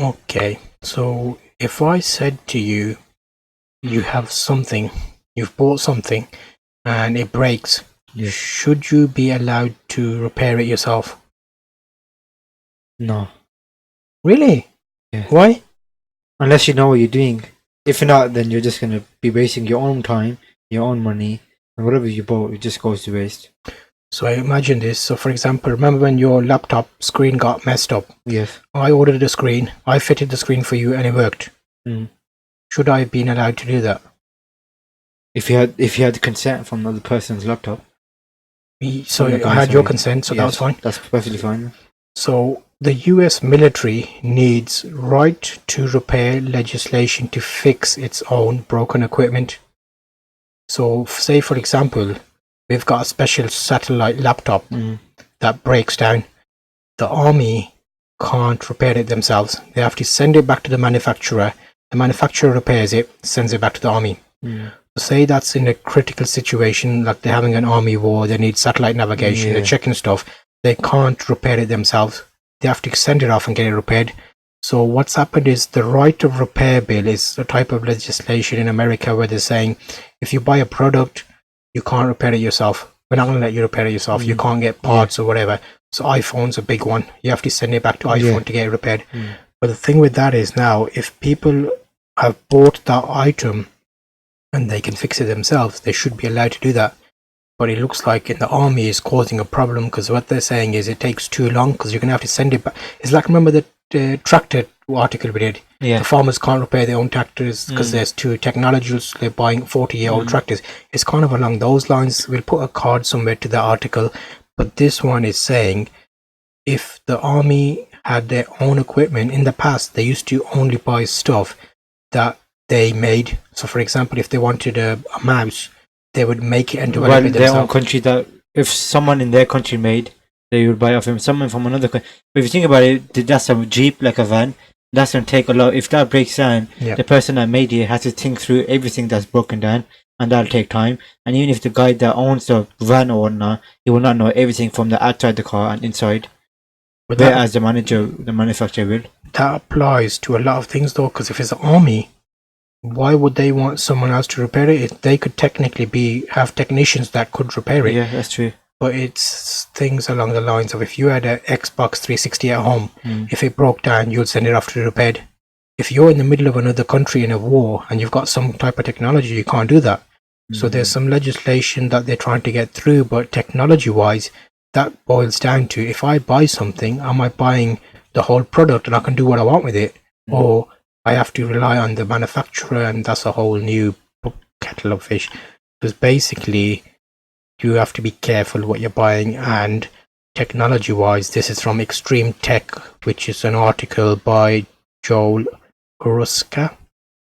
Okay, so if I said to you, you have something, you've bought something, and it breaks, Yes. should you be allowed to repair it yourself? No. Really? Yeah. Why? Unless you know what you're doing. If not, then you're just gonna be wasting your own time, your own money, and whatever you bought, it just goes to waste. So I imagine this. So for example, remember when your laptop screen got messed up? Yes. I ordered a screen, I fitted the screen for you and it worked. Mm. Should I have been allowed to do that? If you had consent from the other person's laptop. So From the I guy, had your sorry. consent, so that was Yes, fine. that's perfectly fine. So the US military needs right to repair legislation to fix its own broken equipment. So say for example, we've got a special satellite laptop that breaks down. The army can't repair it themselves. They have to send it back to the manufacturer. The manufacturer repairs it, sends it back to the army. Say that's in a critical situation, like they're having an army war, they need satellite navigation, they're checking stuff. They can't repair it themselves. They have to send it off and get it repaired. So what's happened is the right of repair bill is a type of legislation in America where they're saying if you buy a product, you can't repair it yourself. We're not going to let you repair it yourself. You can't get parts or whatever. So iPhone's a big one. You have to send it back to iPhone to get it repaired. But the thing with that is now, if people have bought that item and they can fix it themselves, they should be allowed to do that. But it looks like in the army is causing a problem because what they're saying is it takes too long because you're going to have to send it back. It's like, remember the tractor article we did? Yeah. The farmers can't repair their own tractors because there's too technological, they're buying 40-year-old tractors. It's kind of along those lines. We'll put a card somewhere to the article. But this one is saying if the army had their own equipment in the past, they used to only buy stuff that they made. So for example, if they wanted a mouse, they would make it and develop it their own themselves. country, that if someone in their country made, they would buy off him. Someone from another country. But if you think about it, that's a jeep, like a van. That's gonna take a lot. If that breaks down, the person that made it has to think through everything that's broken down, and that'll take time. And even if the guy that owns the van or whatnot, he will not know everything from the outside the car and inside. But whereas the manufacturer will. That applies to a lot of things though, because if it's an army, why would they want someone else to repair it? They could technically have technicians that could repair it. Yeah, that's true. But it's things along the lines of if you had an Xbox 360 at home, if it broke down, you'd send it off to be repaired. If you're in the middle of another country in a war and you've got some type of technology, you can't do that. So there's some legislation that they're trying to get through, but technology-wise, that boils down to if I buy something, am I buying the whole product and I can do what I want with it? Or I have to rely on the manufacturer, and that's a whole new kettle of fish. Because basically, you have to be careful what you're buying. And technology-wise, this is from Extreme Tech, which is an article by Joel Uruska.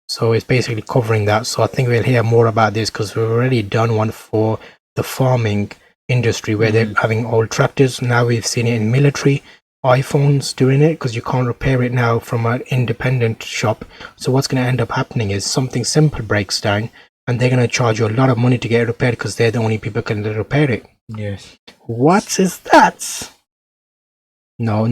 So it's basically covering that. So I think we'll hear more about this because we've already done one for the farming industry where they're having old tractors. Now we've seen it in military. iPhones doing it because you can't repair it now from an independent shop. So what's going to end up happening is something simple breaks down and they're going to charge you a lot of money to get it repaired because they're the only people who can repair it. Yes. What is that? No.